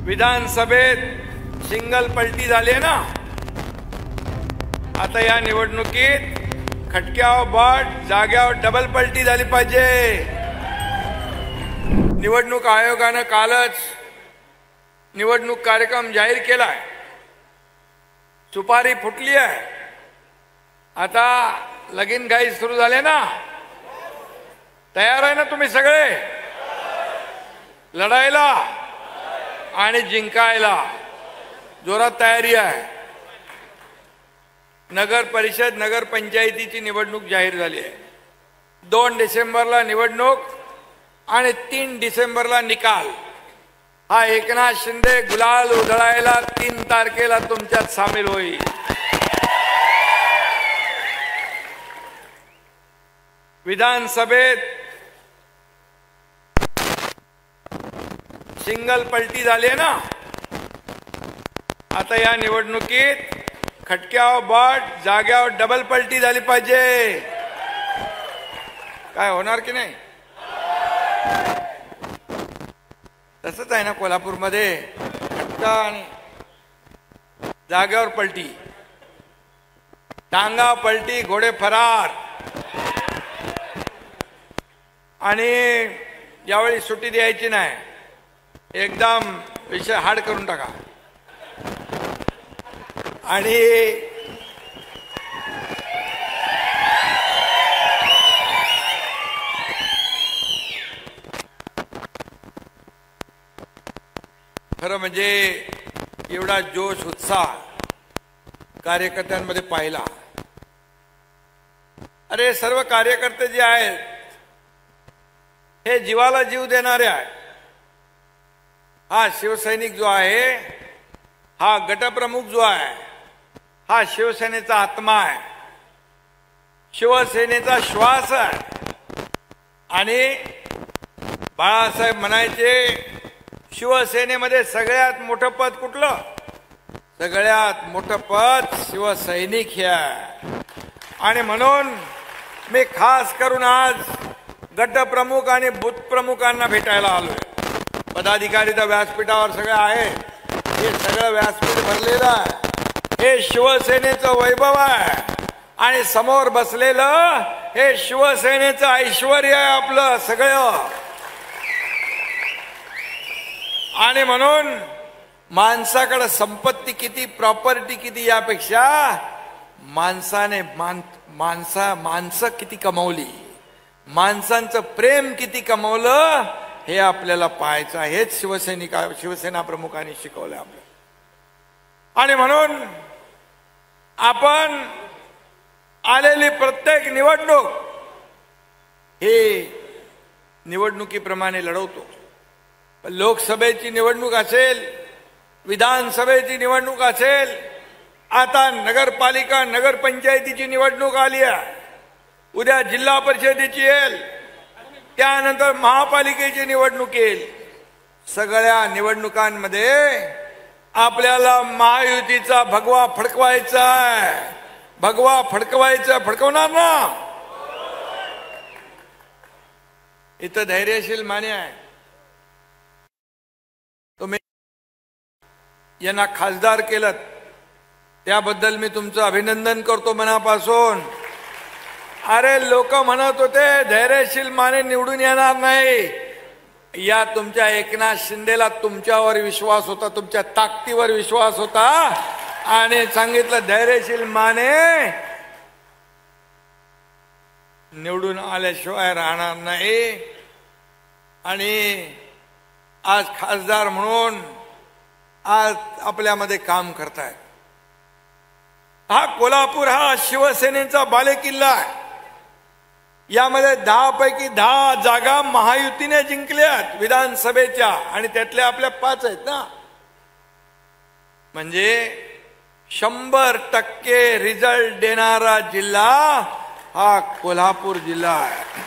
विधानसभेत सिंगल पलटी झाली ना। आता या निवडणुकीत खटक्यावर बाट जाग्यावर डबल पलटी झाली पाहिजे। निवडणूक आयोगाने कालच निवडणूक कार्यक्रम जाहीर केलाय, सुपारी फुटली आहे। आता लगीन घाई सुरू झाले ना। तयार आहे ना तुम्ही सगळे लढायला आणि जिंकायला? जोरात तयारी आहे। नगर परिषद नगर पंचायतीची निवडणूक जाहीर झाली आहे। 2 डिसेंबरला निवडणूक आणि 3 डिसेंबरला निकाल। हा एकनाथ शिंदे गुलाल उधळायला 3 तारखेला तुमच्यात सामील होईल। विधानसभेत सिंगल पलटी झाली ना। आता या निवडणुकीत खटक्यावर बाट जाग्यावर डबल पलटी झाली पाहिजे। काय होणार की नाही? तसंच आहे ना कोल्हापूरमध्ये, खटका आणि जाग्यावर पलटी, टांगा पलटी घोडे फरार। आणि यावेळी सुट्टी द्यायची नाही, एकदम विषय हार्ड करून टाका। आणि खरं म्हणजे एवढा जोश उत्साह कार्यकर्त्यांमध्ये पाहिला। अरे सर्व कार्यकर्ते जे आहेत हे जीवाला जीव देणारे आहेत। हा शिवसैनिक जो आहे, हा गटप्रमुख जो आहे, हा शिवसेनेचा आत्मा आहे, शिवसेनेचा श्वास आहे। आणि बाळासाहेब म्हणायचे शिवसेनेमध्ये सगळ्यात मोठं पद कुठलं? सगळ्यात मोठं पद शिवसैनिक हे आहे। आणि म्हणून मी खास करून आज गटप्रमुख आणि बूथ प्रमुखांना भेटायला आलोय। पदाधिकारी तर व्यासपीठावर सगळे आहेत, हे सगळं व्यासपीठ भरलेलं आहे। हे शिवसेनेचं वैभव आहे आणि समोर बसलेलं हे शिवसेनेचं ऐश्वर्य आहे आपलं सगळं। आणि म्हणून माणसाकडे संपत्ती किती, प्रॉपर्टी किती यापेक्षा माणसं किती कमवली, माणसांचं प्रेम किती कमवलं हे आपल्याला पाहायचं आहे। हेच शिवसेना प्रमुखांनी शिकवलं आपल्याला। आणि म्हणून आपण आलेली प्रत्येक निवडणूक हे निवडणुकीप्रमाणे लढवतो। लोकसभेची निवडणूक असेल, विधानसभेची निवडणूक असेल, आता नगरपालिका नगरपंचायतीची निवडणूक आली आहे, उद्या जिल्हा परिषदेची येईल, त्यानंतर महापालिकेची निवडणूक येईल। सगळ्या निवडणुकांमध्ये आपल्याला महायुतीचा भगवा फडकवायचा आहे। भगवा फडकवायचा, फडकवणार ना? इथं धैर्यशील माने आहे, तुम्ही यांना खासदार केलं त्याबद्दल मी तुमचं अभिनंदन करतो मनापासून। अरे लोक म्हणत होते धैर्यशील माने निवडून येणार नाही। या तुमच्या एकनाथ शिंदेला तुमच्यावर विश्वास होता, तुमच्या ताकदीवर विश्वास होता आणि सांगितलं धैर्यशील माने निवडून आल्याशिवाय राहणार नाही। आणि आज खासदार म्हणून आज आपल्यामध्ये काम करतायत। हा कोल्हापूर हा शिवसेनेचा बालेकिल्ला आहे। यामध्ये 10 पैकी 10 जागा महायुतीने जिंकल्यात विधानसभेच्या, आणि त्यातल्या आपल्या 5 आहेत ना। म्हणजे 100% रिझल्ट देणारा जिल्हा हा कोल्हापूर जिल्हा आहे।